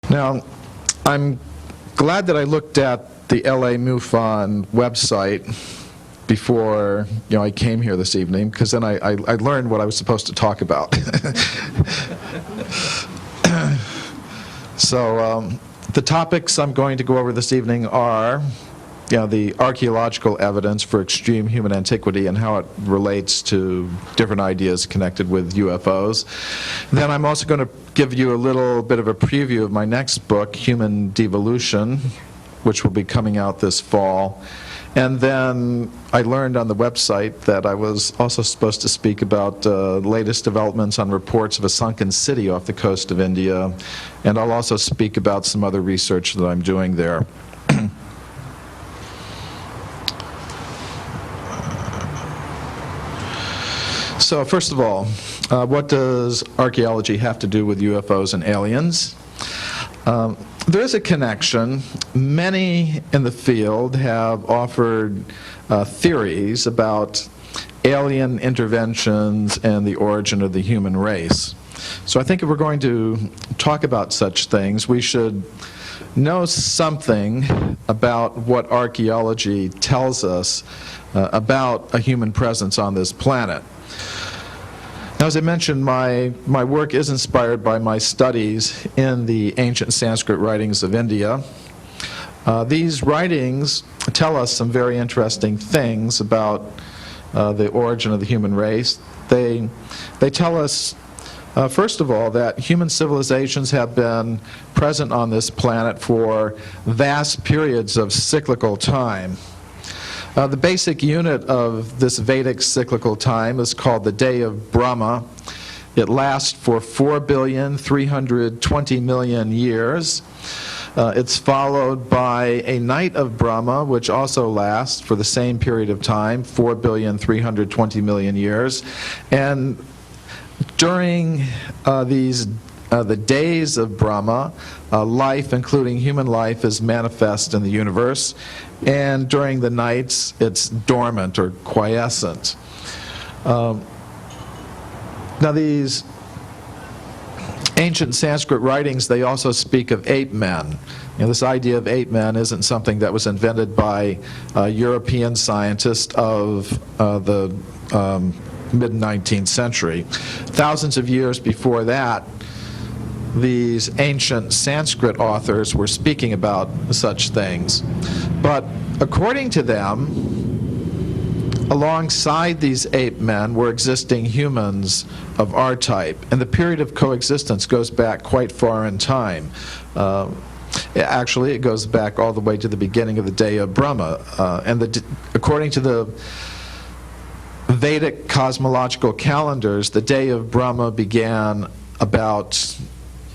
Now, I'm glad that I looked at the LA MUFON website before I came here this evening, because then I learned what I was supposed to talk about. So the topics I'm going to go over this evening are the archaeological evidence for extreme human antiquity and how it relates to different ideas connected with UFOs. Then I'm also going to give you a little bit of a preview of my next book, Human Devolution, which will be coming out this fall. And then I learned on the website that I was also supposed to speak about latest developments on reports of a sunken city off the coast of India. And I'll also speak about some other research that I'm doing there. So first of all, what does archaeology have to do with UFOs and aliens? There is a connection. Many in the field have offered theories about alien interventions and the origin of the human race. So I think if we're going to talk about such things, we should know something about what archaeology tells us about a human presence on this planet. Now, as I mentioned, my work is inspired by my studies in the ancient Sanskrit writings of India. These writings tell us some very interesting things about the origin of the human race. They tell us, first of all, that human civilizations have been present on this planet for vast periods of cyclical time. The basic unit of this Vedic cyclical time is called the Day of Brahma. It lasts for 4,320,000,000 years. It's followed by a Night of Brahma, which also lasts for the same period of time, 4,320,000,000 years. And during the days of Brahma, life, including human life, is manifest in the universe, and during the nights it's dormant or quiescent. Now these ancient Sanskrit writings, they also speak of ape men. This idea of ape men isn't something that was invented by European scientists of the mid-19th century. Thousands of years before that, these ancient Sanskrit authors were speaking about such things. But according to them, alongside these ape men were existing humans of our type, and the period of coexistence goes back quite far in time. Actually, it goes back all the way to the beginning of the Day of Brahma. According to the Vedic cosmological calendars, the Day of Brahma began about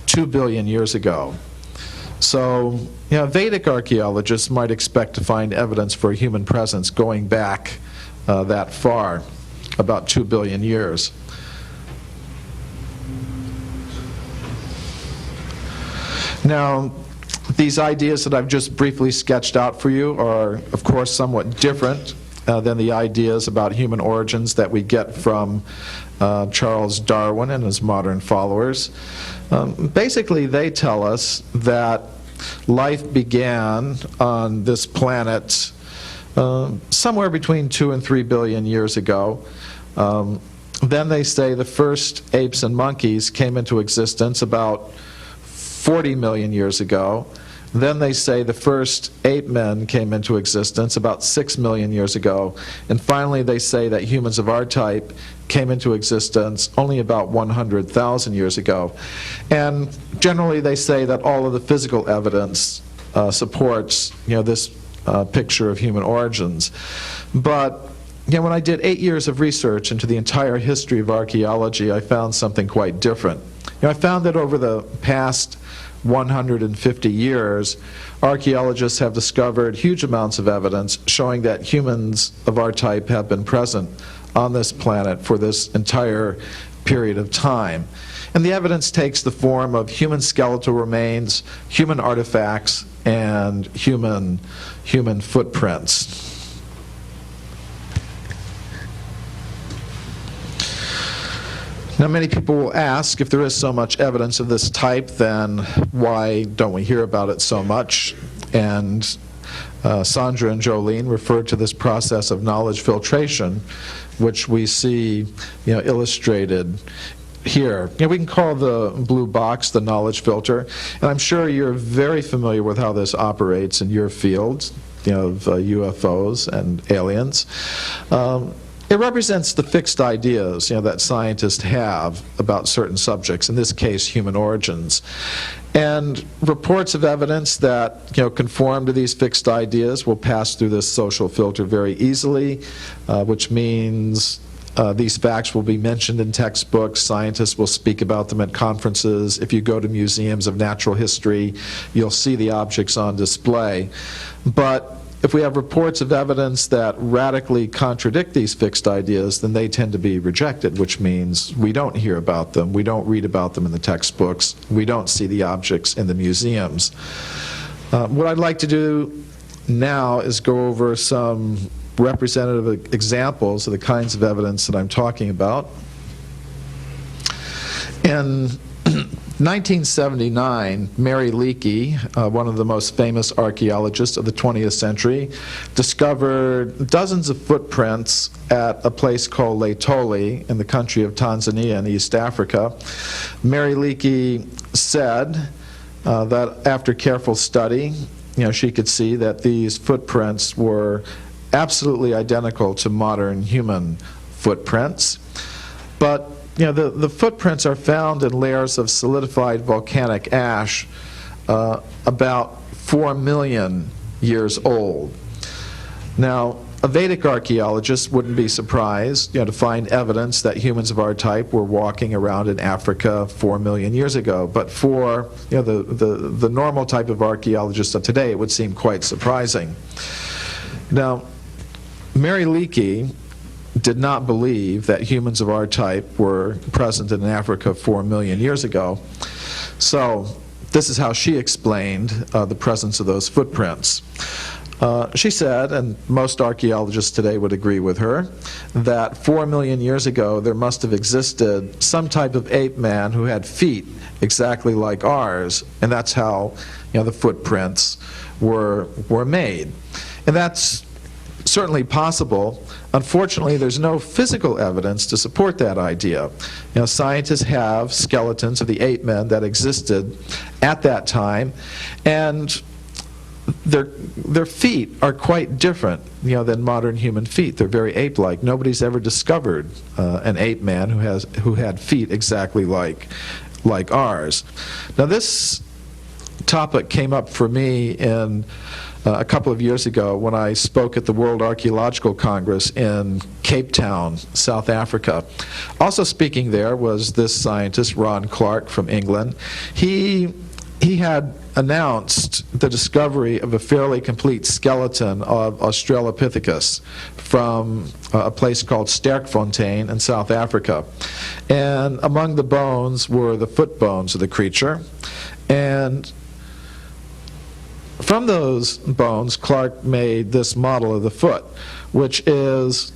2 billion years ago. So, Vedic archaeologists might expect to find evidence for a human presence going back that far, about 2 billion years. Now, these ideas that I've just briefly sketched out for you are, of course, somewhat different than the ideas about human origins that we get from Charles Darwin and his modern followers. Basically, they tell us that life began on this planet somewhere between 2 and 3 billion years ago. Then they say the first apes and monkeys came into existence about 40 million years ago. Then they say the first ape men came into existence about 6 million years ago. And finally, they say that humans of our type came into existence only about 100,000 years ago. And generally, they say that all of the physical evidence supports, this picture of human origins. But when I did 8 years of research into the entire history of archaeology, I found something quite different. I found that over the past 150 years, archaeologists have discovered huge amounts of evidence showing that humans of our type have been present on this planet for this entire period of time. And the evidence takes the form of human skeletal remains, human artifacts, and human footprints. Now, many people will ask, if there is so much evidence of this type, then why don't we hear about it so much? And Sandra and Jolene referred to this process of knowledge filtration, which we see, illustrated here. We can call the blue box the knowledge filter, and I'm sure you're very familiar with how this operates in your field, of UFOs and aliens. It represents the fixed ideas that scientists have about certain subjects, in this case human origins. And reports of evidence that conform to these fixed ideas will pass through this social filter very easily, which means these facts will be mentioned in textbooks. Scientists will speak about them at conferences. If you go to museums of natural history, you'll see the objects on display. But if we have reports of evidence that radically contradict these fixed ideas, then they tend to be rejected, which means we don't hear about them, we don't read about them in the textbooks, we don't see the objects in the museums. What I'd like to do now is go over some representative examples of the kinds of evidence that I'm talking about. In 1979, Mary Leakey, one of the most famous archaeologists of the 20th century, discovered dozens of footprints at a place called Laetoli in the country of Tanzania in East Africa. Mary Leakey said that after careful study, she could see that these footprints were absolutely identical to modern human footprints. But the footprints are found in layers of solidified volcanic ash about 4 million years old. Now, a Vedic archaeologist wouldn't be surprised to find evidence that humans of our type were walking around in Africa 4 million years ago. But for the normal type of archaeologist of today, it would seem quite surprising. Now, Mary Leakey did not believe that humans of our type were present in Africa 4 million years ago. So this is how she explained the presence of those footprints. She said, and most archaeologists today would agree with her, that 4 million years ago there must have existed some type of ape man who had feet exactly like ours, and that's how the footprints were made. And that's certainly possible. Unfortunately, there's no physical evidence to support that idea. Scientists have skeletons of the ape men that existed at that time, and their feet are quite different than modern human feet. They're very ape-like. Nobody's ever discovered an ape man who had feet exactly like ours. Now, this topic came up for me in a couple of years ago when I spoke at the World Archaeological Congress in Cape Town, South Africa. Also speaking there was this scientist, Ron Clark from England. He had announced the discovery of a fairly complete skeleton of Australopithecus from a place called Sterkfontein in South Africa. And among the bones were the foot bones of the creature. And from those bones, Clark made this model of the foot, which is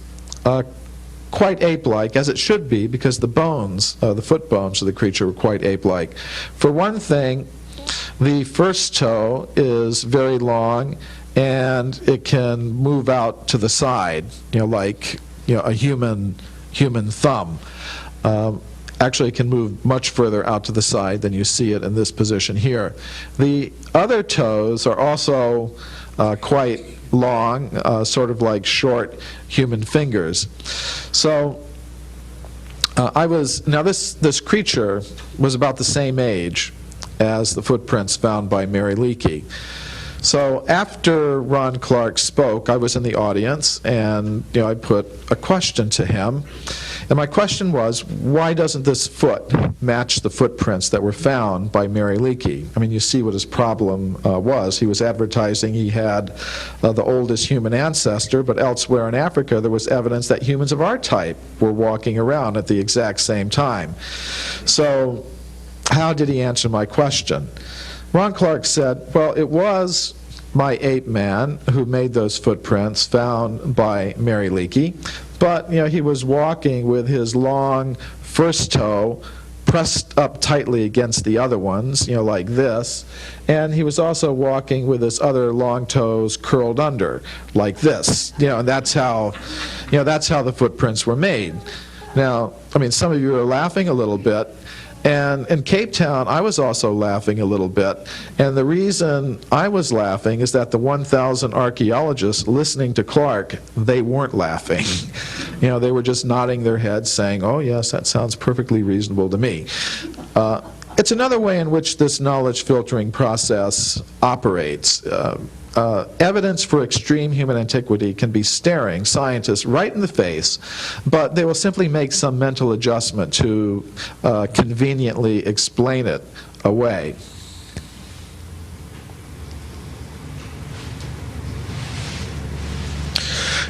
quite ape-like, as it should be, because the bones, the foot bones of the creature were quite ape-like. For one thing, the first toe is very long, and it can move out to the side, like a human thumb. Actually, it can move much further out to the side than you see it in this position here. The other toes are also quite long, sort of like short human fingers. So this creature was about the same age as the footprints found by Mary Leakey. So after Ron Clark spoke, I was in the audience, and I put a question to him. And my question was, why doesn't this foot match the footprints that were found by Mary Leakey? I mean, you see what his problem was. He was advertising he had the oldest human ancestor, but elsewhere in Africa there was evidence that humans of our type were walking around at the exact same time. So how did he answer my question? Ron Clark said, well, it was my ape man who made those footprints found by Mary Leakey, but he was walking with his long first toe pressed up tightly against the other ones, like this, and he was also walking with his other long toes curled under, like this, and that's how the footprints were made. Now, I mean, some of you are laughing a little bit. And in Cape Town, I was also laughing a little bit. And the reason I was laughing is that the 1,000 archaeologists listening to Clark, they weren't laughing. They were just nodding their heads saying, oh, yes, that sounds perfectly reasonable to me. It's another way in which this knowledge filtering process operates. Evidence for extreme human antiquity can be staring scientists right in the face, but they will simply make some mental adjustment to conveniently explain it away.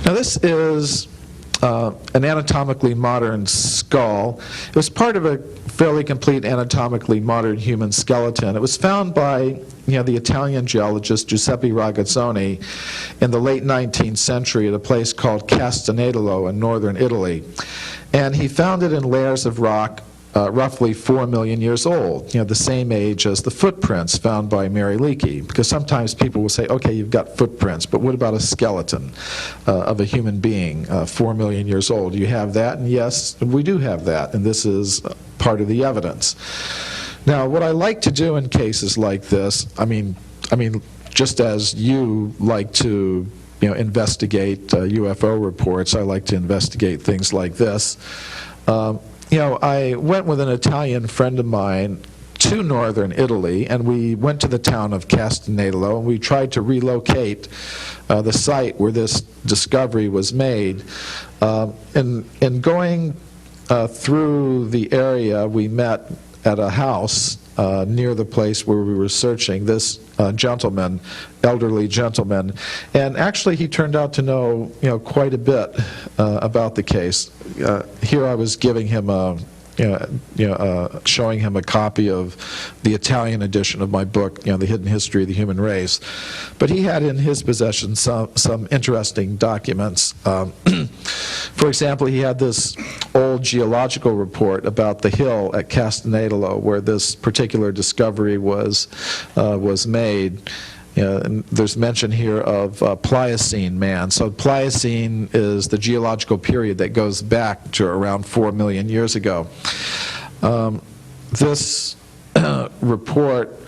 Now this is an anatomically modern skull. It was part of a fairly complete anatomically modern human skeleton. It was found by the Italian geologist Giuseppe Ragazzoni in the late 19th century at a place called Castanedolo in northern Italy. And he found it in layers of rock roughly 4 million years old, the same age as the footprints found by Mary Leakey. Because sometimes people will say, okay, you've got footprints, but what about a skeleton of a human being 4 million years old? Do you have that? And yes, we do have that, and this is part of the evidence. Now, what I like to do in cases like this, I mean, just as you like to investigate UFO reports, I like to investigate things like this. I went with an Italian friend of mine to northern Italy, and we went to the town of Castanedolo, and we tried to relocate the site where this discovery was made. In going through the area, we met at a house near the place where we were searching this gentleman, elderly gentleman, and actually he turned out to know quite a bit about the case. Here I was giving him showing him a copy of the Italian edition of my book, The Hidden History of the Human Race. But he had in his possession some interesting documents. For example, he had this old geological report about the hill at Castanedolo where this particular discovery was made. And there's mention here of Pliocene man. So Pliocene is the geological period that goes back to around 4 million years ago. This report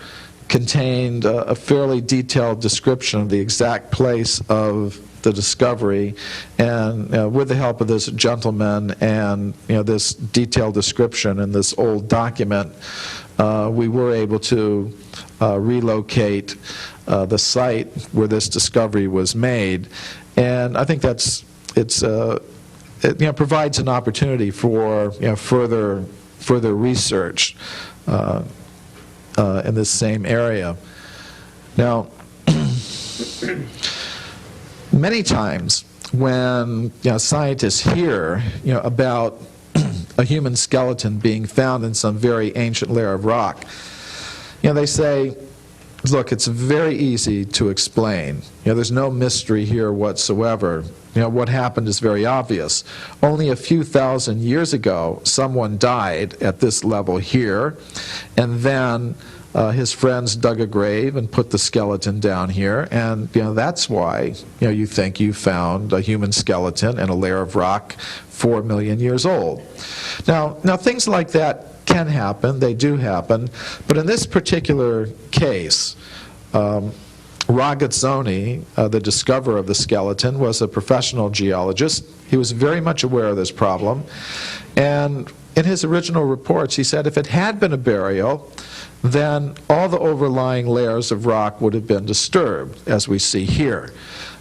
contained a fairly detailed description of the exact place of the discovery, and with the help of this gentleman and this detailed description in this old document, we were able to relocate the site where this discovery was made, and I think it provides an opportunity for further research in this same area. Now, many times when scientists hear about a human skeleton being found in some very ancient layer of rock, they say, look, it's very easy to explain. There's no mystery here whatsoever. What happened is very obvious. Only a few thousand years ago, someone died at this level here, and then his friends dug a grave and put the skeleton down here, and that's why you think you found a human skeleton in a layer of rock 4 million years old. Now things like that can happen, they do happen, but in this particular case, Ragazzoni, the discoverer of the skeleton, was a professional geologist. He was very much aware of this problem, and in his original reports he said if it had been a burial, then all the overlying layers of rock would have been disturbed, as we see here.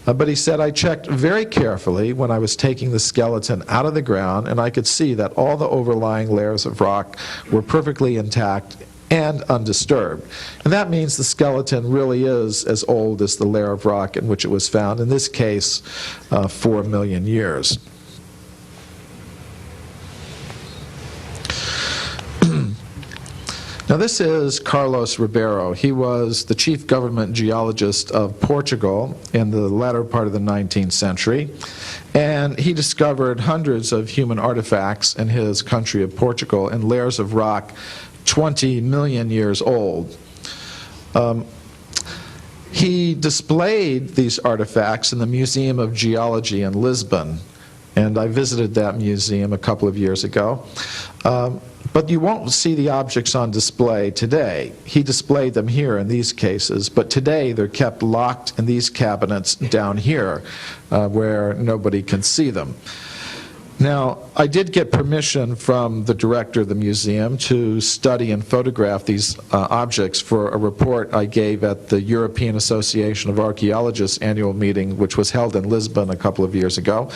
But he said, I checked very carefully when I was taking the skeleton out of the ground, and I could see that all the overlying layers of rock were perfectly intact and undisturbed. And that means the skeleton really is as old as the layer of rock in which it was found, in this case, 4 million years. Now this is Carlos Ribeiro. He was the chief government geologist of Portugal in the latter part of the 19th century, and he discovered hundreds of human artifacts in his country of Portugal in layers of rock 20 million years old. He displayed these artifacts in the Museum of Geology in Lisbon, and I visited that museum a couple of years ago. But you won't see the objects on display today. He displayed them here in these cases, but today they're kept locked in these cabinets down here where nobody can see them. Now, I did get permission from the director of the museum to study and photograph these objects for a report I gave at the European Association of Archaeologists annual meeting, which was held in Lisbon a couple of years ago.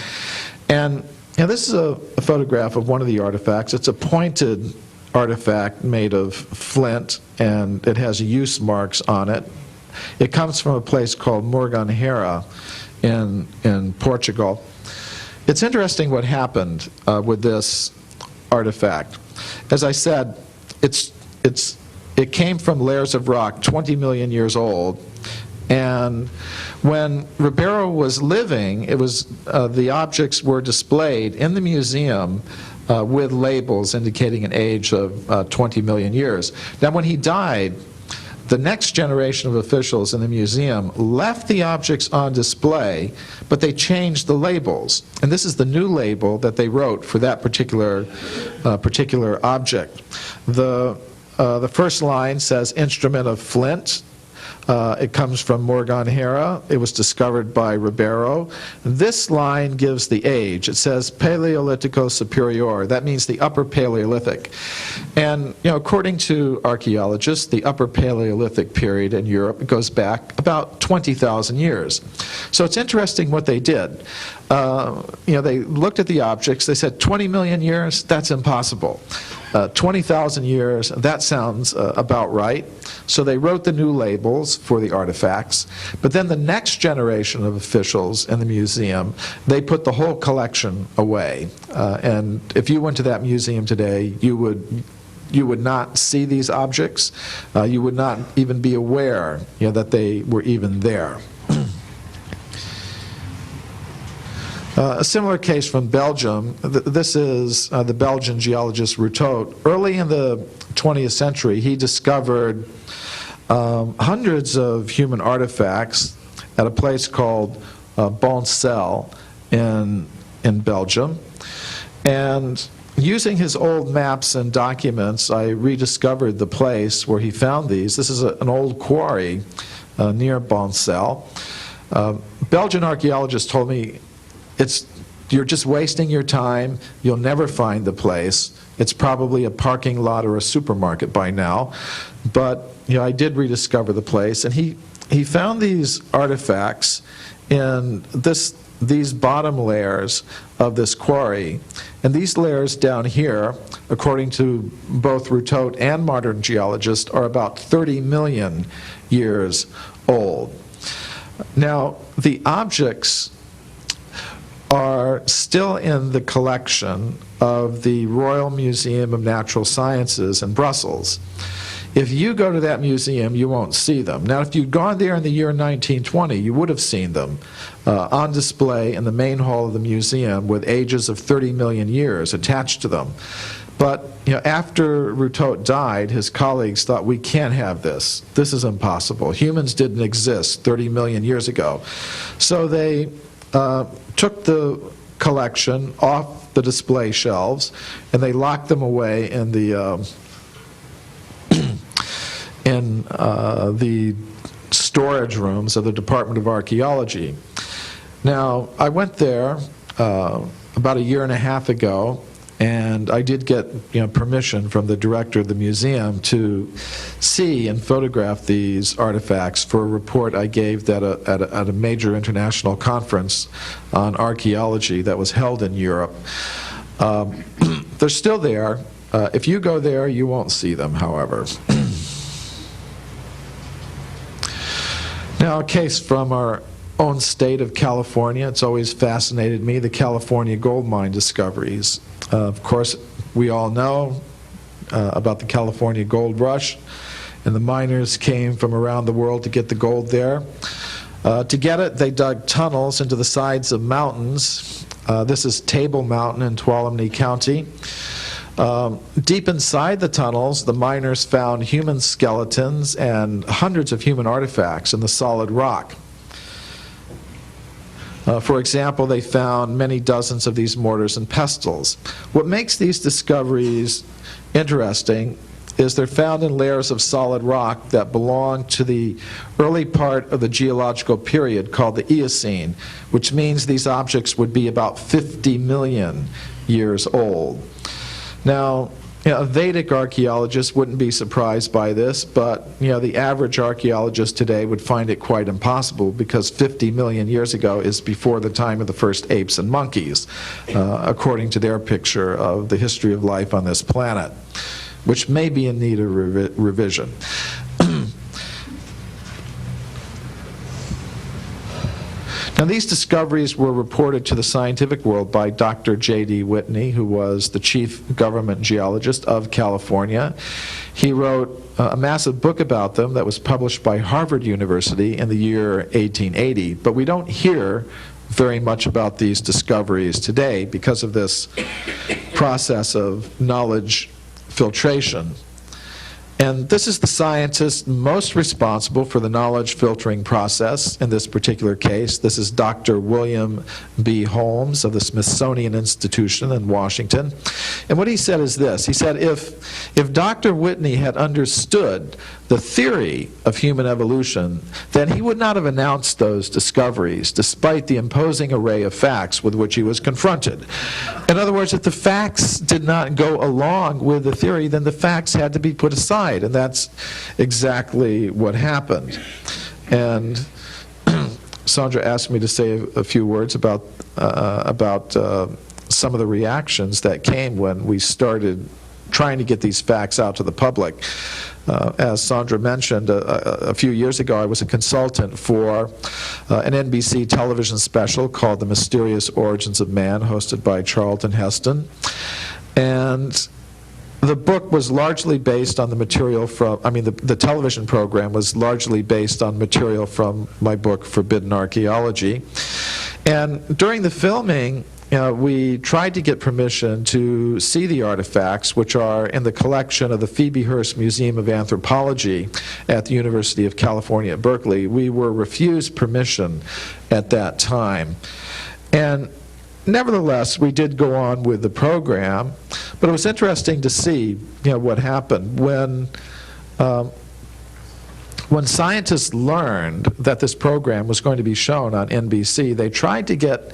And this is a photograph of one of the artifacts. It's a pointed artifact made of flint, and it has use marks on it. It comes from a place called Morganheira in Portugal. It's interesting what happened with this artifact. As I said, it came from layers of rock 20 million years old, and when Ribeiro was living, the objects were displayed in the museum with labels indicating an age of 20 million years. Now, when he died, the next generation of officials in the museum left the objects on display, but they changed the labels. And this is the new label that they wrote for that particular object. The first line says instrument of flint. It comes from Morganheira. It was discovered by Ribeiro. This line gives the age. It says Paleolitico Superior. That means the Upper Paleolithic. And according to archaeologists, the Upper Paleolithic period in Europe goes back about 20,000 years. So it's interesting what they did. They looked at the objects. They said 20 million years, that's impossible. 20,000 years, that sounds about right. So they wrote the new labels for the artifacts. But then the next generation of officials in the museum, they put the whole collection away. And if you went to that museum today, you would not see these objects. You would not even be aware that they were even there. A similar case from Belgium. This is the Belgian geologist Routot. Early in the 20th century, he discovered hundreds of human artifacts at a place called Boncel in Belgium. And using his old maps and documents, I rediscovered the place where he found these. This is an old quarry near Boncel. Belgian archaeologists told me, you're just wasting your time. You'll never find the place. It's probably a parking lot or a supermarket by now. But I did rediscover the place, and he found these artifacts in these bottom layers of this quarry. And these layers down here, according to both Routot and modern geologists, are about 30 million years old. Now, the objects are still in the collection of the Royal Museum of Natural Sciences in Brussels. If you go to that museum, you won't see them. Now, if you'd gone there in the year 1920, you would have seen them on display in the main hall of the museum with ages of 30 million years attached to them. But after Routot died, his colleagues thought, we can't have this. This is impossible. Humans didn't exist 30 million years ago. So they took the collection off the display shelves, and they locked them away in the the storage rooms of the Department of Archaeology. Now, I went there about a year and a half ago, And I did get permission from the director of the museum to see and photograph these artifacts for a report I gave at a major international conference on archaeology that was held in Europe. They're still there. If you go there, you won't see them, however. Now, a case from our own state of California. It's always fascinated me, the California gold mine discoveries. Of course, we all know about the California gold rush, and the miners came from around the world to get the gold there. To get it, they dug tunnels into the sides of mountains. This is Table Mountain in Tuolumne County. Deep inside the tunnels, the miners found human skeletons and hundreds of human artifacts in the solid rock. For example, they found many dozens of these mortars and pestles. What makes these discoveries interesting is they're found in layers of solid rock that belong to the early part of the geological period called the Eocene, which means these objects would be about 50 million years old. Now, a Vedic archaeologist wouldn't be surprised by this, but the average archaeologist today would find it quite impossible, because 50 million years ago is before the time of the first apes and monkeys, according to their picture of the history of life on this planet, which may be in need of revision. Now, these discoveries were reported to the scientific world by Dr. J.D. Whitney, who was the chief government geologist of California. He wrote a massive book about them that was published by Harvard University in the year 1880. But we don't hear very much about these discoveries today because of this process of knowledge filtration. And this is the scientist most responsible for the knowledge filtering process in this particular case. This is Dr. William B. Holmes of the Smithsonian Institution in Washington. And what he said is this. He said, if Dr. Whitney had understood the theory of human evolution, then he would not have announced those discoveries, despite the imposing array of facts with which he was confronted. In other words, if the facts did not go along with the theory, then the facts had to be put aside. And that's exactly what happened. And Sandra asked me to say a few words about some of the reactions that came when we started trying to get these facts out to the public. As Sandra mentioned, a few years ago I was a consultant for an NBC television special called The Mysterious Origins of Man, hosted by Charlton Heston. And the book was largely based on the material from, the television program was largely based on material from my book, Forbidden Archaeology. And during the filming, we tried to get permission to see the artifacts, which are in the collection of the Phoebe Hearst Museum of Anthropology at the University of California at Berkeley. We were refused permission at that time. And nevertheless, we did go on with the program, but it was interesting to see, what happened when scientists learned that this program was going to be shown on NBC. They tried to get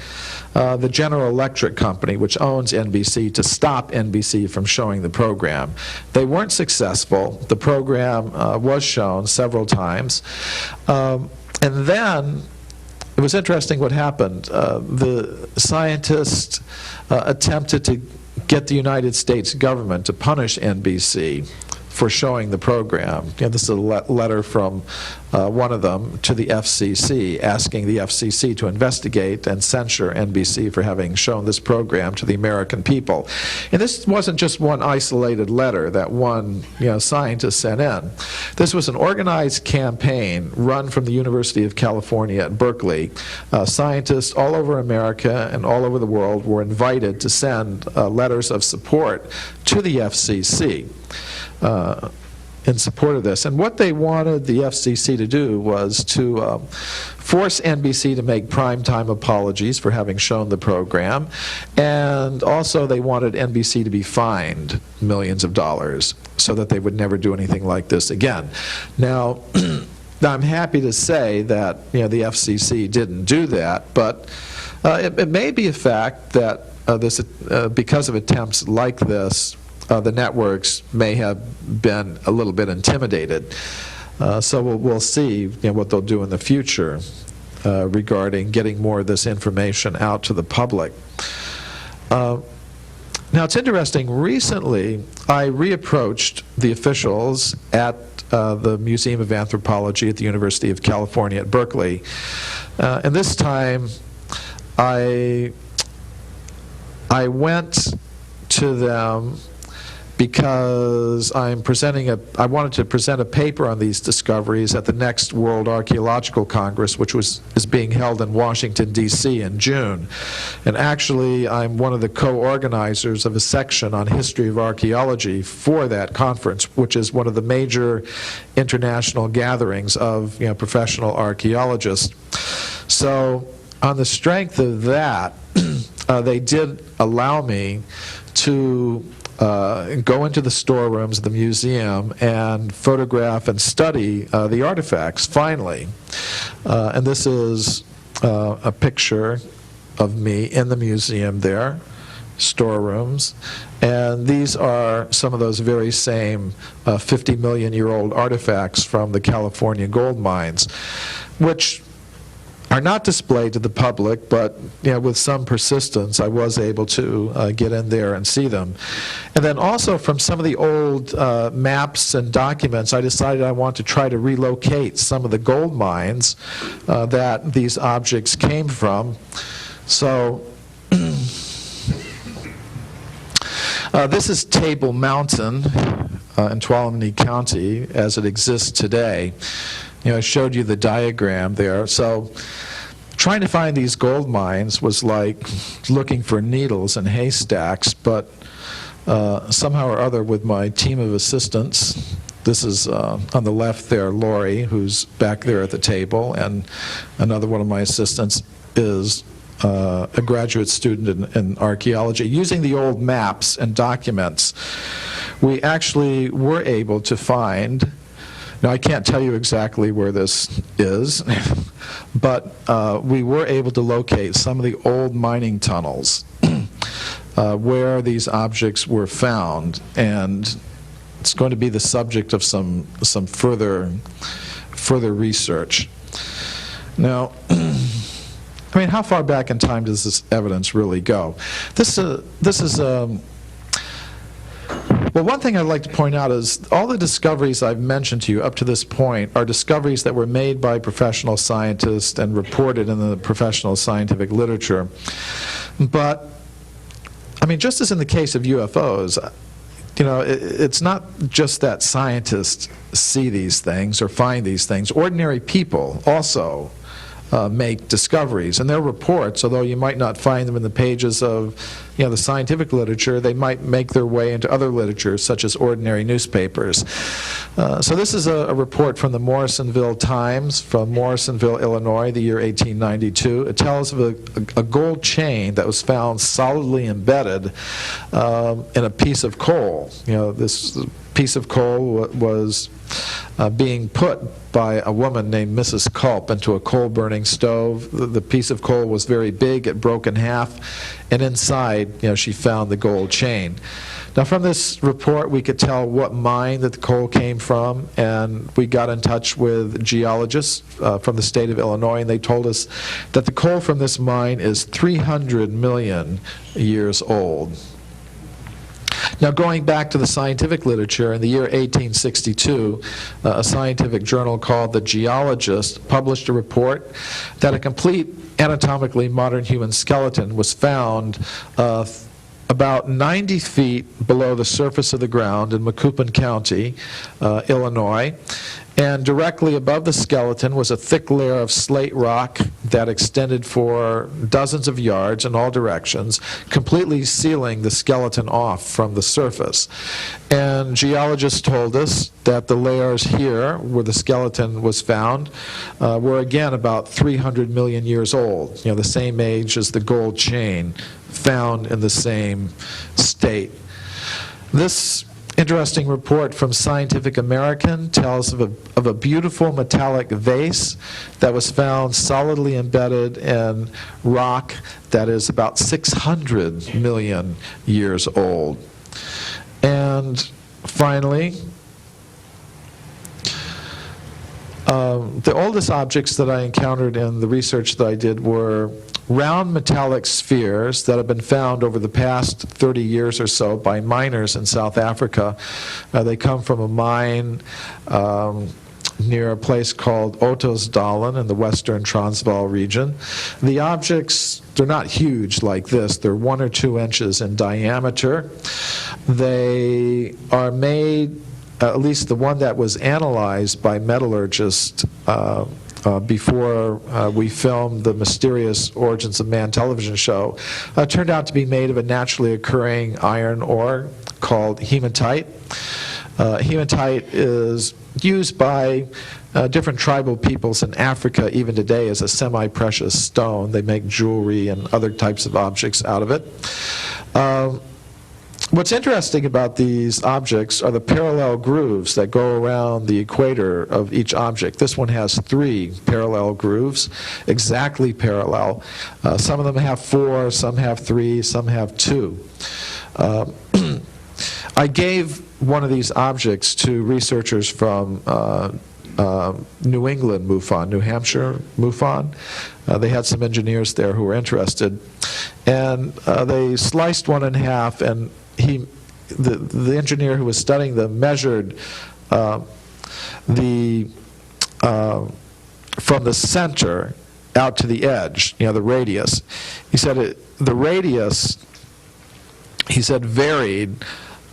the General Electric Company, which owns NBC, to stop NBC from showing the program. They weren't successful. The program was shown several times, and then it was interesting what happened. The scientists attempted to get the United States government to punish NBC for showing the program. This is a letter from one of them to the FCC, asking the FCC to investigate and censure NBC for having shown this program to the American people. And this wasn't just one isolated letter that one scientist sent in. This was an organized campaign run from the University of California at Berkeley. Scientists all over America and all over the world were invited to send letters of support to the FCC. In support of this. And what they wanted the FCC to do was to force NBC to make primetime apologies for having shown the program, and also they wanted NBC to be fined millions of dollars so that they would never do anything like this again. Now, I'm happy to say that the FCC didn't do that, but it may be a fact that because of attempts like this, the networks may have been a little bit intimidated. So we'll see what they'll do in the future regarding getting more of this information out to the public. Now, it's interesting. Recently, I reapproached the officials at the Museum of Anthropology at the University of California at Berkeley. And this time, I went to them because I wanted to present a paper on these discoveries at the next World Archaeological Congress, which is being held in Washington, D.C. in June. And actually, I'm one of the co-organizers of a section on history of archaeology for that conference, which is one of the major international gatherings of professional archaeologists. So on the strength of that, they did allow me to go into the storerooms of the museum and photograph and study the artifacts, finally. And this is a picture of me in the museum there, storerooms. And these are some of those very same 50-million-year-old artifacts from the California gold mines, which are not displayed to the public, but with some persistence, I was able to get in there and see them. And then also from some of the old maps and documents, I decided I want to try to relocate some of the gold mines that these objects came from. So this is Table Mountain in Tuolumne County as it exists today. I showed you the diagram there. So trying to find these gold mines was like looking for needles in haystacks, but somehow or other with my team of assistants, this is on the left there, Lori, who's back there at the table, and another one of my assistants is a graduate student in archaeology. Using the old maps and documents, we actually were able to find. Now, I can't tell you exactly where this is, but we were able to locate some of the old mining tunnels where these objects were found, and it's going to be the subject of some further research. Now, I mean, how far back in time does this evidence really go? This is well, one thing I'd like to point out is all the discoveries I've mentioned to you up to this point are discoveries that were made by professional scientists and reported in the professional scientific literature. But, I mean, just as in the case of UFOs, it's not just that scientists see these things or find these things. Ordinary people also make discoveries, and their reports, although you might not find them in the pages of the scientific literature, they might make their way into other literature, such as ordinary newspapers. So this is a report from the Morrisonville Times from Morrisonville, Illinois, the year 1892. It tells of a gold chain that was found solidly embedded in a piece of coal. This piece of coal was being put by a woman named Mrs. Culp into a coal-burning stove. The piece of coal was very big, it broke in half, and inside, she found the gold chain. Now, from this report, we could tell what mine that the coal came from, and we got in touch with geologists from the state of Illinois, and they told us that the coal from this mine is 300 million years old. Now, going back to the scientific literature, in the year 1862, a scientific journal called The Geologist published a report that a complete anatomically modern human skeleton was found about 90 feet below the surface of the ground in Macoupin County, Illinois. And directly above the skeleton was a thick layer of slate rock that extended for dozens of yards in all directions, completely sealing the skeleton off from the surface. And geologists told us that the layers here, where the skeleton was found, were again about 300 million years old, the same age as the gold chain, found in the same state. This interesting report from Scientific American tells of a beautiful metallic vase that was found solidly embedded in rock that is about 600 million years old. And finally, the oldest objects that I encountered in the research that I did were round metallic spheres that have been found over the past 30 years or so by miners in South Africa. They come from a mine near a place called Ottosdalen in the western Transvaal region. The objects, they're not huge like this. They're 1 or 2 inches in diameter. They are made, at least the one that was analyzed by metallurgists before we filmed the Mysterious Origins of Man television show, turned out to be made of a naturally occurring iron ore called hematite. Hematite is used by different tribal peoples in Africa even today as a semi-precious stone. They make jewelry and other types of objects out of it. What's interesting about these objects are the parallel grooves that go around the equator of each object. This one has 3 parallel grooves, exactly parallel. Some of them have 4, some have 3, some have 2. I gave one of these objects to researchers from New England MUFON, New Hampshire MUFON. They had some engineers there who were interested. And they sliced one in half, and the engineer who was studying them measured from the center out to the edge, the radius. He said the radius, he said, varied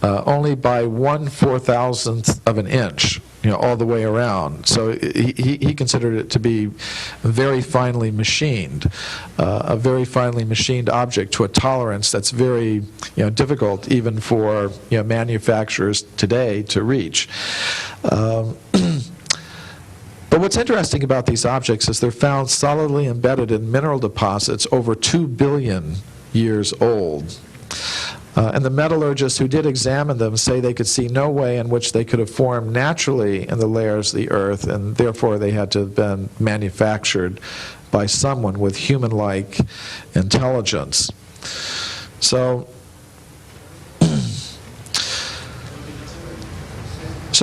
only by 1/4000th of an inch, all the way around. So he considered it to be very finely machined, a very finely machined object to a tolerance that's very difficult even for manufacturers today to reach. But what's interesting about these objects is they're found solidly embedded in mineral deposits over 2 billion years old. And the metallurgists who did examine them say they could see no way in which they could have formed naturally in the layers of the earth, and therefore they had to have been manufactured by someone with human-like intelligence. So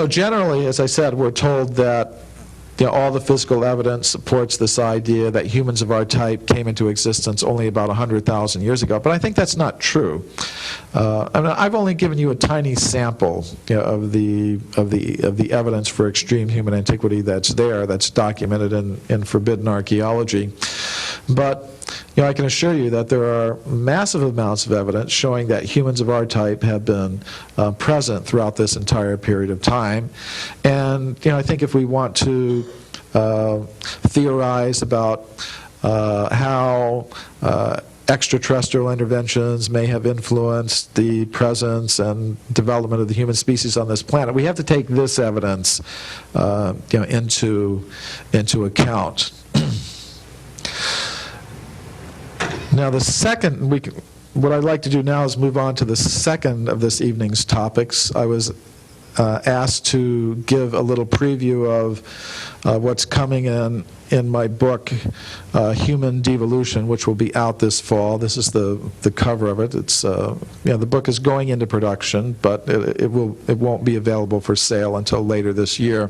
generally, as I said, we're told that all the physical evidence supports this idea that humans of our type came into existence only about 100,000 years ago, but I think that's not true. I've only given you a tiny sample of the evidence for extreme human antiquity that's documented in forbidden archaeology. But I can assure you that there are massive amounts of evidence showing that humans of our type have been present throughout this entire period of time. And I think if we want to theorize about how extraterrestrial interventions may have influenced the presence and development of the human species on this planet, we have to take this evidence into account. Now, what I'd like to do now is move on to the second of this evening's topics. I was asked to give a little preview of what's coming in my book, Human Devolution, which will be out this fall. This is the cover of it. It's the book is going into production, but it won't be available for sale until later this year.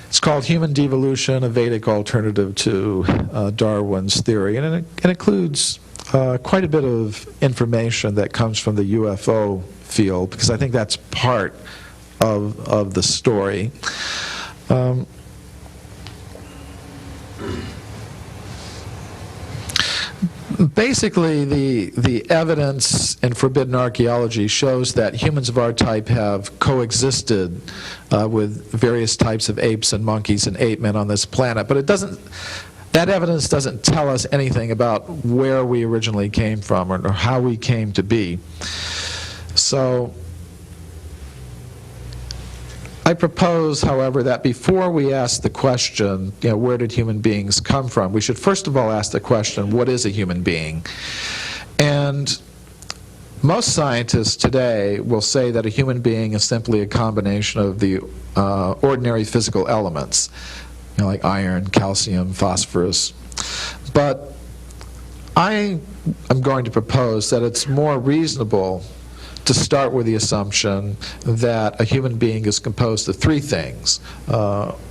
It's called Human Devolution, a Vedic alternative to Darwin's theory, and it includes quite a bit of information that comes from the UFO field, because I think that's part of the story. Basically, the evidence in forbidden archaeology shows that humans of our type have coexisted with various types of apes and monkeys and ape men on this planet, but that evidence doesn't tell us anything about where we originally came from or how we came to be. So I propose, however, that before we ask the question, where did human beings come from, we should first of all ask the question, what is a human being? And most scientists today will say that a human being is simply a combination of the ordinary physical elements, like iron, calcium, phosphorus. But I am going to propose that it's more reasonable to start with the assumption that a human being is composed of three things: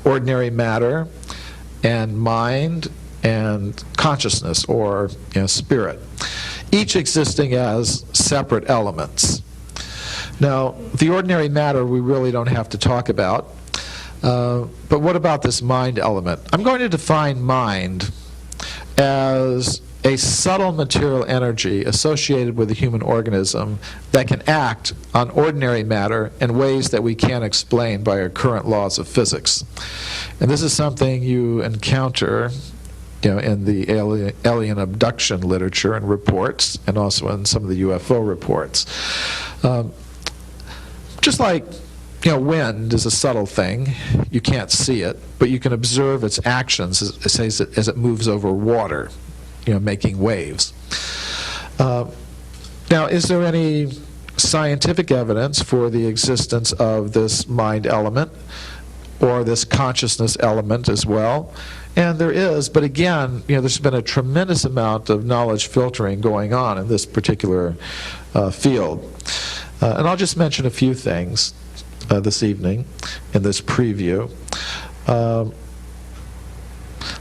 ordinary matter, and mind, and consciousness, or spirit, each existing as separate elements. Now, the ordinary matter we really don't have to talk about, but what about this mind element? I'm going to define mind as a subtle material energy associated with the human organism that can act on ordinary matter in ways that we can't explain by our current laws of physics. And this is something you encounter in the alien abduction literature and reports, and also in some of the UFO reports. Just like wind is a subtle thing, you can't see it, but you can observe its actions as it moves over water, making waves. Now, is there any scientific evidence for the existence of this mind element, or this consciousness element as well? And there is, but again, there's been a tremendous amount of knowledge filtering going on in this particular field. And I'll just mention a few things this evening in this preview.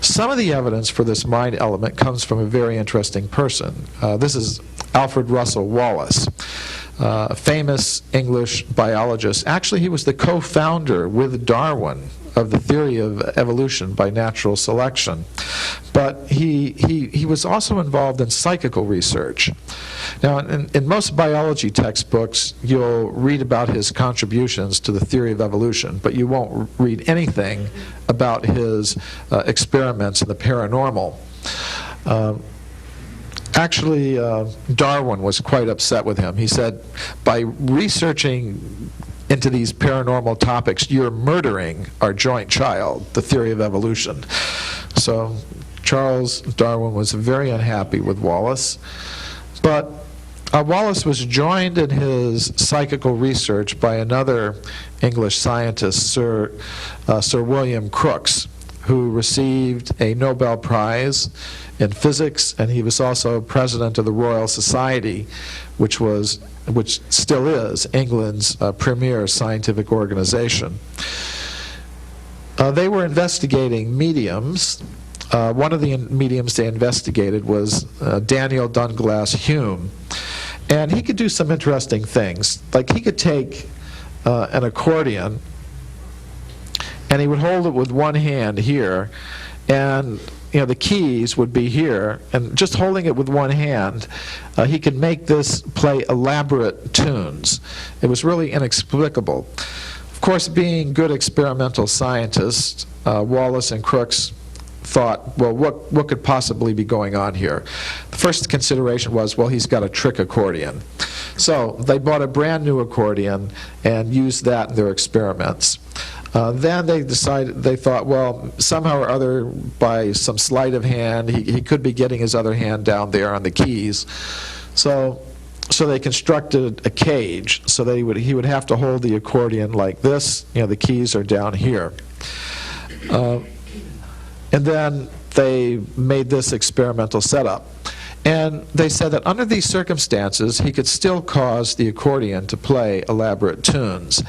Some of the evidence for this mind element comes from a very interesting person. This is Alfred Russel Wallace, a famous English biologist. Actually, he was the co-founder with Darwin of the theory of evolution by natural selection. But he was also involved in psychical research. Now, in most biology textbooks, you'll read about his contributions to the theory of evolution, but you won't read anything about his experiments in the paranormal. Actually, Darwin was quite upset with him. He said, by researching into these paranormal topics, you're murdering our joint child, the theory of evolution. So Charles Darwin was very unhappy with Wallace. But Wallace was joined in his psychical research by another English scientist, Sir William Crookes, who received a Nobel Prize in physics, and he was also president of the Royal Society, which still is England's premier scientific organization. They were investigating mediums. One of the mediums they investigated was Daniel Dunglass Hume. And he could do some interesting things. Like, he could take an accordion, and he would hold it with one hand here, and the keys would be here, and just holding it with one hand, he could make this play elaborate tunes. It was really inexplicable. Of course, being good experimental scientists, Wallace and Crookes thought, well, what could possibly be going on here? The first consideration was, well, he's got a trick accordion. So they bought a brand new accordion and used that in their experiments. Then they thought, well, somehow or other, by some sleight of hand, he could be getting his other hand down there on the keys. So they constructed a cage so that he would have to hold the accordion like this. The keys are down here. And then they made this experimental setup. And they said that under these circumstances, he could still cause the accordion to play elaborate tunes.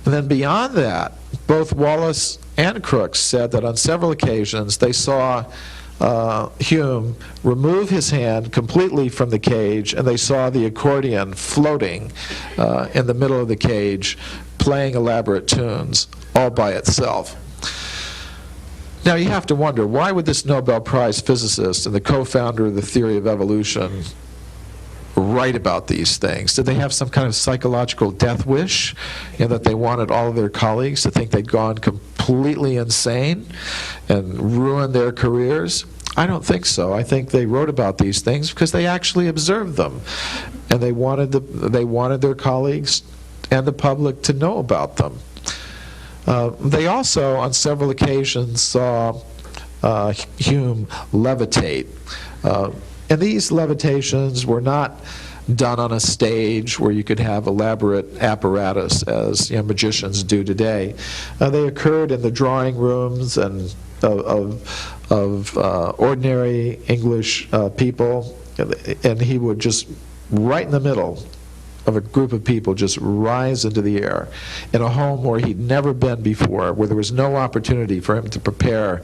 And then beyond that, both Wallace and Crookes said that on several occasions they saw Hume remove his hand completely from the cage, and they saw the accordion floating in the middle of the cage, playing elaborate tunes all by itself. Now you have to wonder, why would this Nobel Prize physicist and the co-founder of the theory of evolution write about these things? Did they have some kind of psychological death wish, that they wanted all of their colleagues to think they'd gone completely insane and ruined their careers? I don't think so. I think they wrote about these things because they actually observed them, and they wanted their colleagues and the public to know about them. They also, on several occasions, saw Hume levitate. And these levitations were not done on a stage where you could have elaborate apparatus, as magicians do today. They occurred in the drawing rooms and of ordinary English people, and he would just, right in the middle of a group of people, just rise into the air in a home where he'd never been before, where there was no opportunity for him to prepare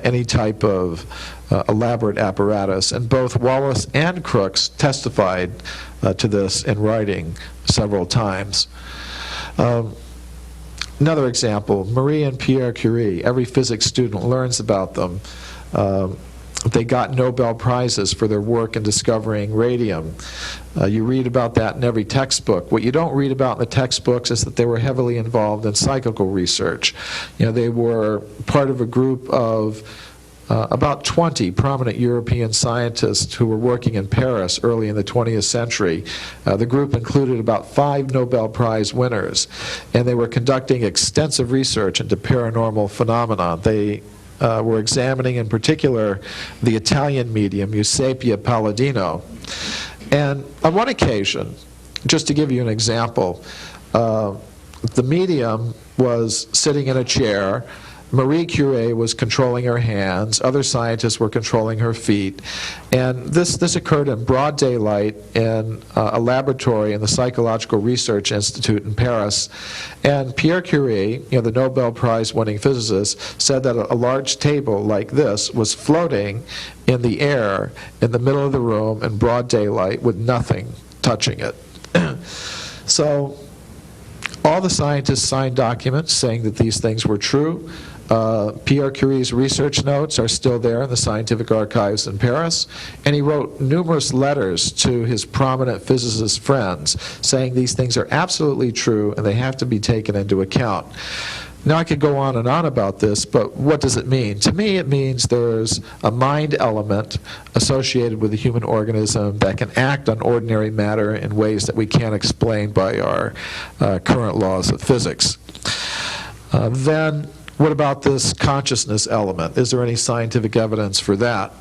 any type of elaborate apparatus. And both Wallace and Crookes testified to this in writing several times. Another example, Marie and Pierre Curie. Every physics student learns about them. They got Nobel Prizes for their work in discovering radium. You read about that in every textbook. What you don't read about in the textbooks is that they were heavily involved in psychical research. They were part of a group of about 20 prominent European scientists who were working in Paris early in the 20th century. The group included about 5 Nobel Prize winners, and they were conducting extensive research into paranormal phenomena. They were examining in particular the Italian medium Eusapia Palladino. And on one occasion, just to give you an example, the medium was sitting in a chair. Marie Curie was controlling her hands, other scientists were controlling her feet, and this occurred in broad daylight in a laboratory in the Psychological Research Institute in Paris. And Pierre Curie, the Nobel Prize winning physicist, said that a large table like this was floating in the air in the middle of the room in broad daylight with nothing touching it. So all the scientists signed documents saying that these things were true. Pierre Curie's research notes are still there in the scientific archives in Paris, and he wrote numerous letters to his prominent physicist friends saying these things are absolutely true and they have to be taken into account. Now I could go on and on about this, but what does it mean? To me it means there's a mind element associated with the human organism that can act on ordinary matter in ways that we can't explain by our current laws of physics. Then what about this consciousness element? Is there any scientific evidence for that?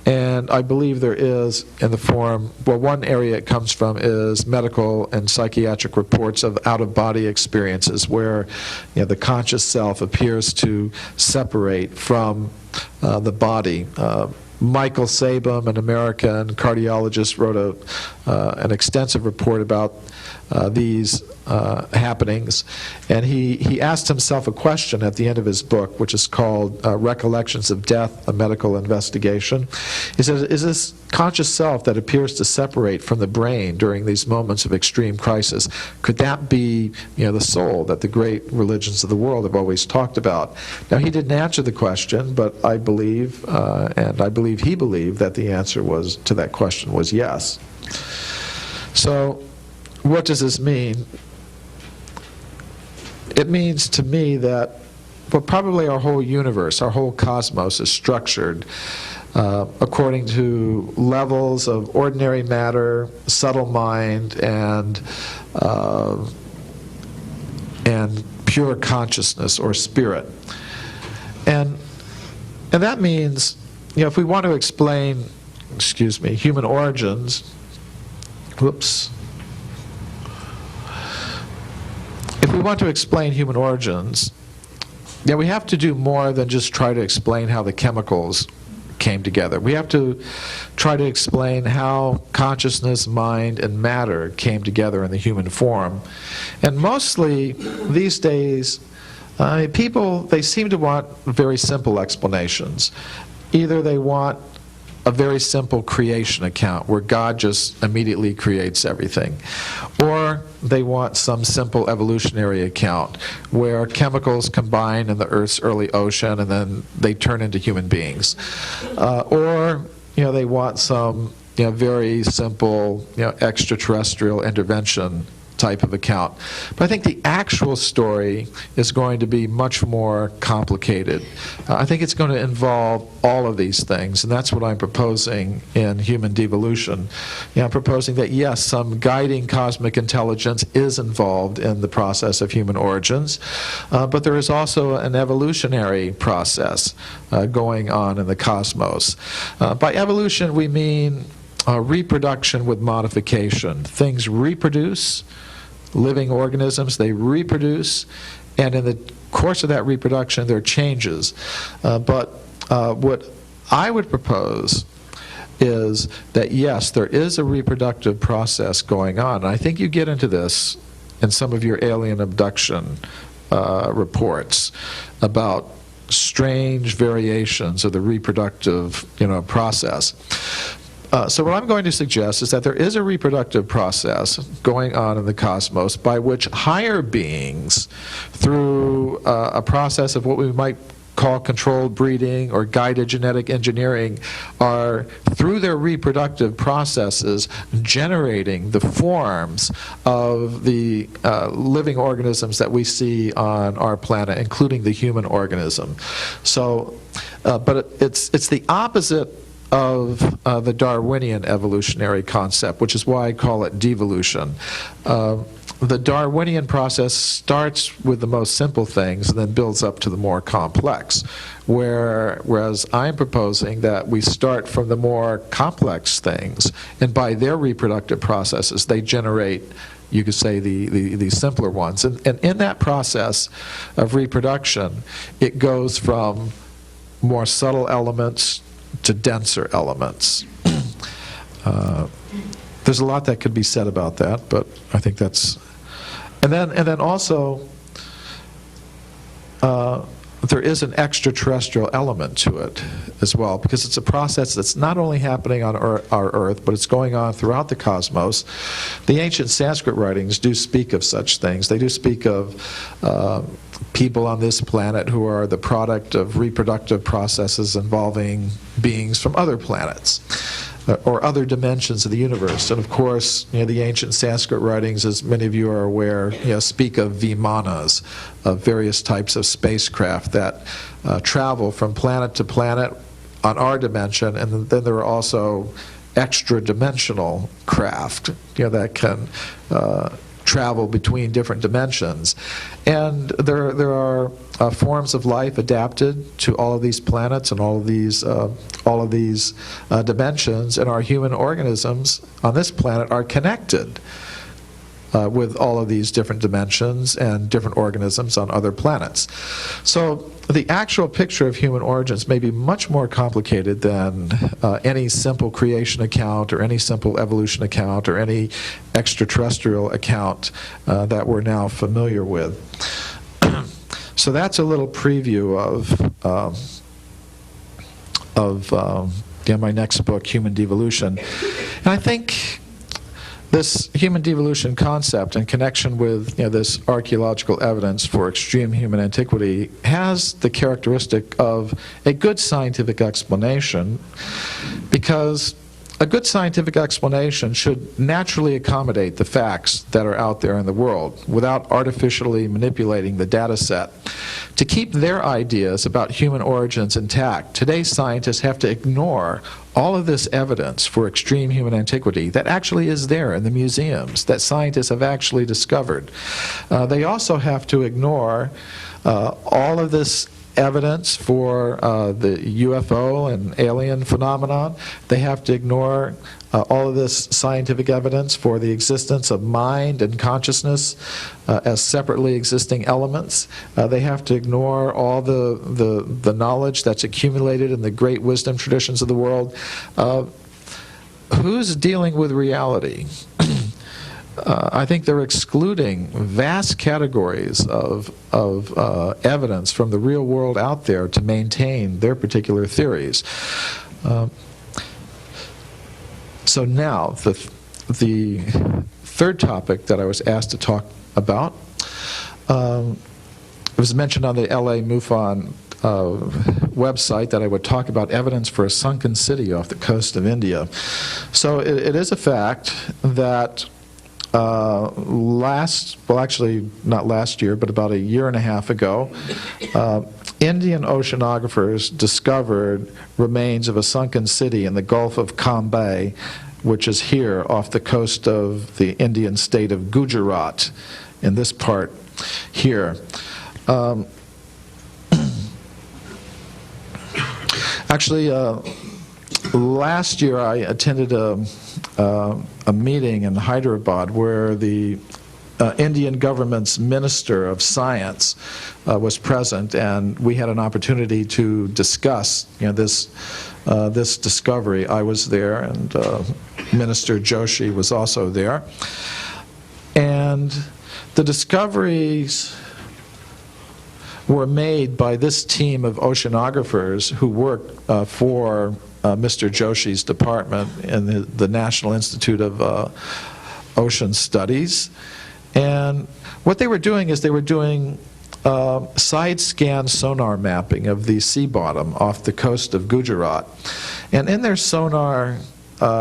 And I believe there is in the form, well, one area it comes from is medical and psychiatric reports of out-of-body experiences where the conscious self appears to separate from the body. Michael Sabum, an American cardiologist, wrote an extensive report about these happenings, and he asked himself a question at the end of his book, which is called Recollections of Death, a Medical Investigation. He says, is this conscious self that appears to separate from the brain during these moments of extreme crisis, could that be the soul that the great religions of the world have always talked about? Now, he didn't answer the question, but I believe, and I believe he believed, that the answer to that question was yes. So what does this mean? It means to me that, well, probably our whole universe, our whole cosmos is structured according to levels of ordinary matter, subtle mind, and pure consciousness or spirit. And that means, if we want to explain, human origins, if we want to explain human origins, we have to do more than just try to explain how the chemicals came together. We have to try to explain how consciousness, mind, and matter came together in the human form. And mostly, these days, people, they seem to want very simple explanations. Either they want a very simple creation account where God just immediately creates everything, or they want some simple evolutionary account where chemicals combine in the Earth's early ocean and then they turn into human beings, or they want some very simple extraterrestrial intervention type of account. But I think the actual story is going to be much more complicated. I think it's going to involve all of these things, and that's what I'm proposing in Human Devolution. I'm proposing that, yes, some guiding cosmic intelligence is involved in the process of human origins, but there is also an evolutionary process going on in the cosmos. By evolution, we mean reproduction with modification. Things reproduce, living organisms, they reproduce, and in the course of that reproduction there are changes. But what I would propose is that yes, there is a reproductive process going on. And I think you get into this in some of your alien abduction reports about strange variations of the reproductive process. So what I'm going to suggest is that there is a reproductive process going on in the cosmos by which higher beings, through a process of what we might call controlled breeding or guided genetic engineering, are, through their reproductive processes, generating the forms of the living organisms that we see on our planet, including the human organism. So, but it's the opposite of the Darwinian evolutionary concept, which is why I call it devolution. The Darwinian process starts with the most simple things and then builds up to the more complex, whereas I'm proposing that we start from the more complex things, and by their reproductive processes they generate, you could say, the simpler ones. And in that process of reproduction, it goes from more subtle elements to denser elements. There's a lot that could be said about that, but I think that's... And then also, there is an extraterrestrial element to it as well, because it's a process that's not only happening on our Earth, but it's going on throughout the cosmos. The ancient Sanskrit writings do speak of such things. They do speak of people on this planet who are the product of reproductive processes involving beings from other planets or other dimensions of the universe. And of course, the ancient Sanskrit writings, as many of you are aware, speak of vimanas, of various types of spacecraft that travel from planet to planet on our dimension, and then there are also extra-dimensional craft that can travel between different dimensions. And there are forms of life adapted to all of these planets and all of these dimensions, and our human organisms on this planet are connected with all of these different dimensions and different organisms on other planets. So the actual picture of human origins may be much more complicated than any simple creation account or any simple evolution account or any extraterrestrial account that we're now familiar with. So that's a little preview of my next book, Human Devolution. And I think this human devolution concept, in connection with this archaeological evidence for extreme human antiquity, has the characteristic of a good scientific explanation, because a good scientific explanation should naturally accommodate the facts that are out there in the world without artificially manipulating the data set. To keep their ideas about human origins intact, today's scientists have to ignore all of this evidence for extreme human antiquity that actually is there in the museums, that scientists have actually discovered. They also have to ignore all of this evidence for the UFO and alien phenomenon. They have to ignore all of this scientific evidence for the existence of mind and consciousness as separately existing elements. They have to ignore all the knowledge that's accumulated in the great wisdom traditions of the world. Who's dealing with reality? I think they're excluding vast categories of evidence from the real world out there to maintain their particular theories. So now, the third topic that I was asked to talk about, it was mentioned on the LA MUFON website that I would talk about evidence for a sunken city off the coast of India. So it is a fact that actually not last year, but about a year and a half ago, Indian oceanographers discovered remains of a sunken city in the Gulf of Cambay, which is here off the coast of the Indian state of Gujarat, in this part here. Actually, last year I attended a meeting in Hyderabad where the Indian government's Minister of Science was present, and we had an opportunity to discuss this discovery. I was there, and Minister Joshi was also there. And the discoveries were made by this team of oceanographers who worked for Mr. Joshi's department in the National Institute of Ocean Studies. And what they were doing is they were doing side scan sonar mapping of the sea bottom off the coast of Gujarat. And in their sonar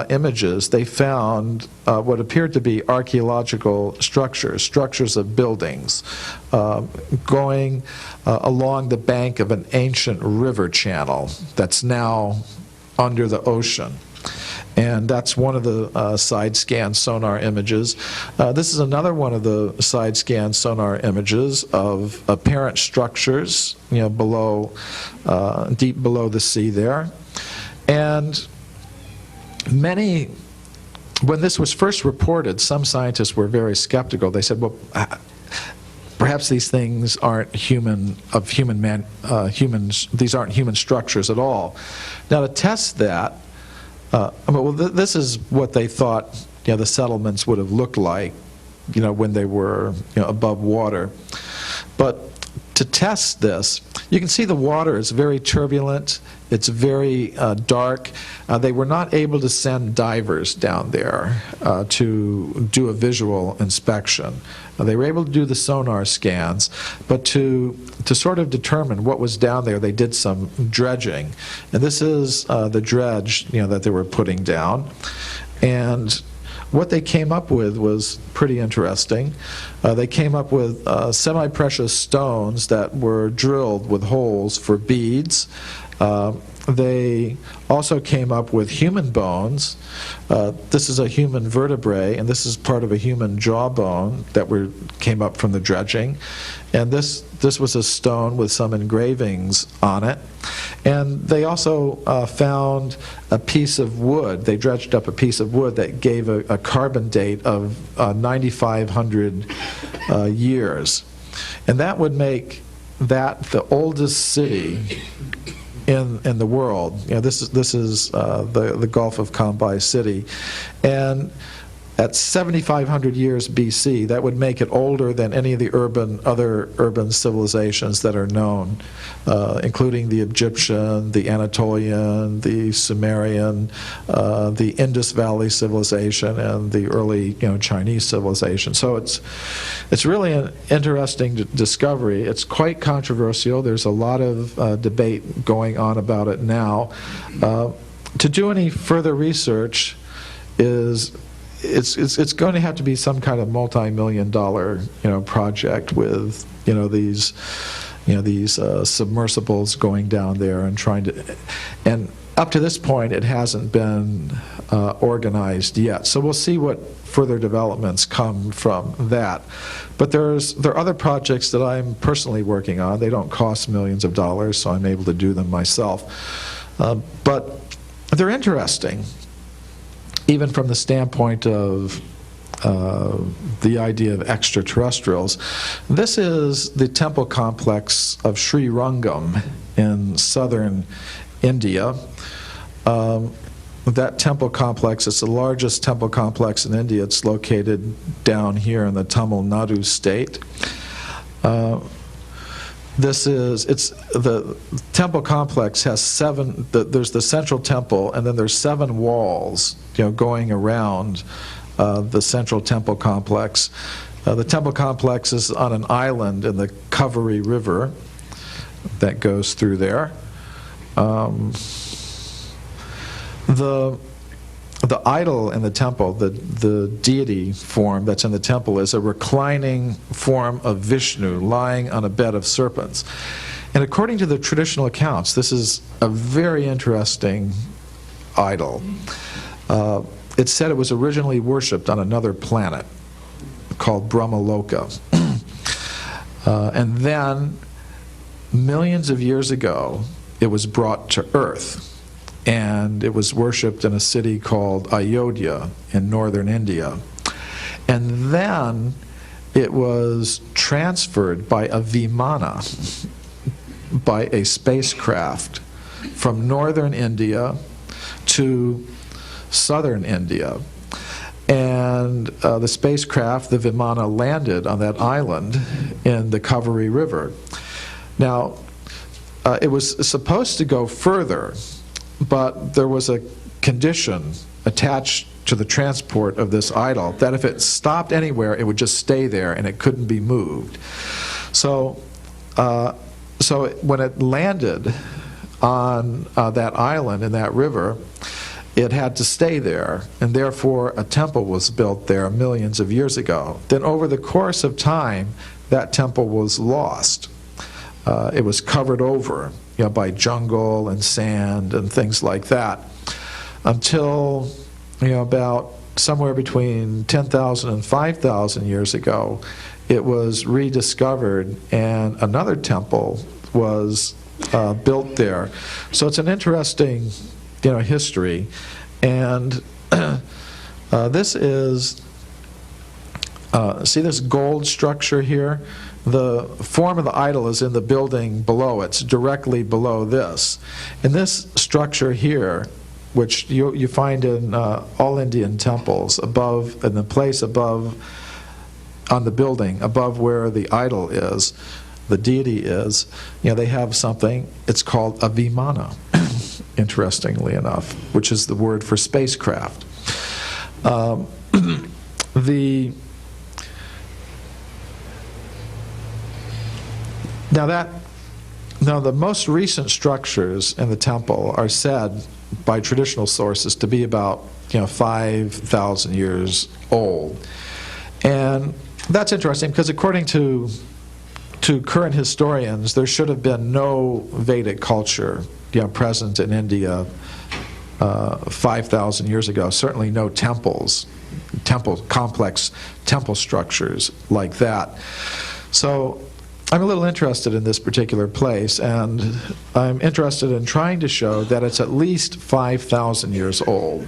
images, they found what appeared to be archaeological structures of buildings going along the bank of an ancient river channel that's now under the ocean. And that's one of the side scan sonar images. This is another one of the side scan sonar images of apparent structures, below, deep below the sea there. And when this was first reported, some scientists were very skeptical. They said, well, perhaps these things aren't humans, these aren't human structures at all. Now, to test that, this is what they thought the settlements would have looked like when they were above water. But to test this, you can see the water is very turbulent, it's very dark. They were not able to send divers down there to do a visual inspection. They were able to do the sonar scans, but to sort of determine what was down there, they did some dredging. And this is the dredge that they were putting down. And what they came up with was pretty interesting. They came up with semi-precious stones that were drilled with holes for beads. They also came up with human bones. This is a human vertebrae, and this is part of a human jawbone that came up from the dredging. And this was a stone with some engravings on it. And they also found a piece of wood. They dredged up a piece of wood that gave a carbon date of 9,500 years. And that would make that the oldest city in the world. This is the Gulf of Cambay city, and at 7,500 years BC, that would make it older than any of the other urban civilizations that are known, including the Egyptian, the Anatolian, the Sumerian, the Indus Valley civilization, and the early Chinese civilization. So it's really an interesting discovery. It's quite controversial. There's a lot of debate going on about it now. To do any further research it's going to have to be some kind of multi-million-dollar project with these submersibles going down there and trying to, and up to this point it hasn't been organized yet. So we'll see what further developments come from that. But there are other projects that I'm personally working on. They don't cost millions of dollars, so I'm able to do them myself. But they're interesting, even from the standpoint of the idea of extraterrestrials. This is the temple complex of Sri Rangam in southern India. That temple complex is the largest temple complex in India. It's located down here in the Tamil Nadu state. The temple complex has there's the central temple, and then there's 7 walls going around the central temple complex. The temple complex is on an island in the Kaveri River that goes through there. The idol in the temple, the deity form that's in the temple, is a reclining form of Vishnu lying on a bed of serpents. And according to the traditional accounts, this is a very interesting idol. It's said it was originally worshipped on another planet called Brahmaloka. And then, millions of years ago, it was brought to Earth. and it was worshipped in a city called Ayodhya in northern India. And then it was transferred by a vimana, by a spacecraft, from northern India to southern India. And the spacecraft, the vimana, landed on that island in the Kaveri River. Now, it was supposed to go further, but there was a condition attached to the transport of this idol that if it stopped anywhere, it would just stay there and it couldn't be moved. So when it landed on that island in that river, it had to stay there, and therefore a temple was built there millions of years ago. Then over the course of time, that temple was lost. It was covered over, by jungle and sand and things like that, until about somewhere between 10,000 and 5,000 years ago, it was rediscovered, and another temple was built there. So it's an interesting, history. And this is, see this gold structure here? The form of the idol is in the building below. It's directly below this. And this structure here, which you find in all Indian temples, above, in the place above, on the building, above where the idol is, the deity is, they have something, it's called a vimana, interestingly enough, which is the word for spacecraft. Now the most recent structures in the temple are said by traditional sources to be about 5,000 years old. And that's interesting because according to current historians, there should have been no Vedic culture present in India 5,000 years ago. Certainly no complex temple structures like that. So I'm a little interested in this particular place, and I'm interested in trying to show that it's at least 5,000 years old.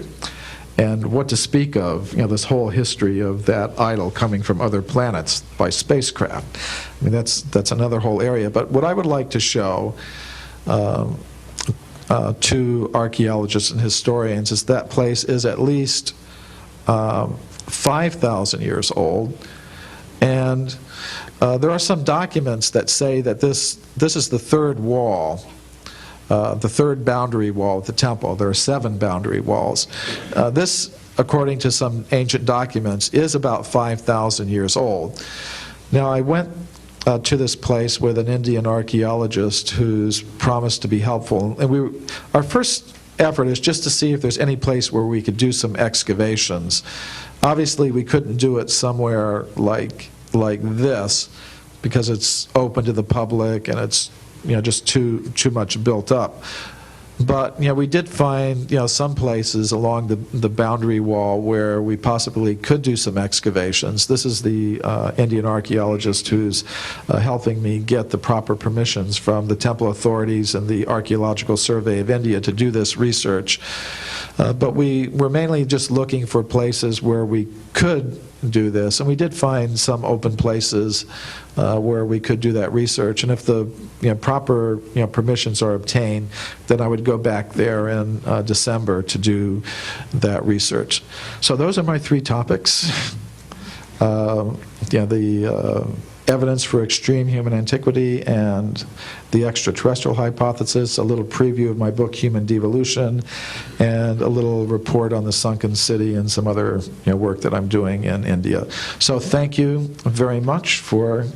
And what to speak of, this whole history of that idol coming from other planets by spacecraft. I mean, that's another whole area. But what I would like to show to archaeologists and historians is that place is at least 5,000 years old. And there are some documents that say that this is the third wall, the third boundary wall of the temple. There are 7 boundary walls. This, according to some ancient documents, is about 5,000 years old. Now, I went to this place with an Indian archaeologist who's promised to be helpful. And our first effort is just to see if there's any place where we could do some excavations. Obviously, we couldn't do it somewhere like this because it's open to the public and it's just too much built up. But we did find some places along the boundary wall where we possibly could do some excavations. This is the Indian archaeologist who's helping me get the proper permissions from the temple authorities and the Archaeological Survey of India to do this research. But we were mainly just looking for places where we could do this, and we did find some open places where we could do that research. And if the proper permissions are obtained, then I would go back there in December to do that research. So those are my 3 topics. The evidence for extreme human antiquity and the extraterrestrial hypothesis, a little preview of my book Human Devolution, and a little report on the sunken city and some other work that I'm doing in India. So thank you very much for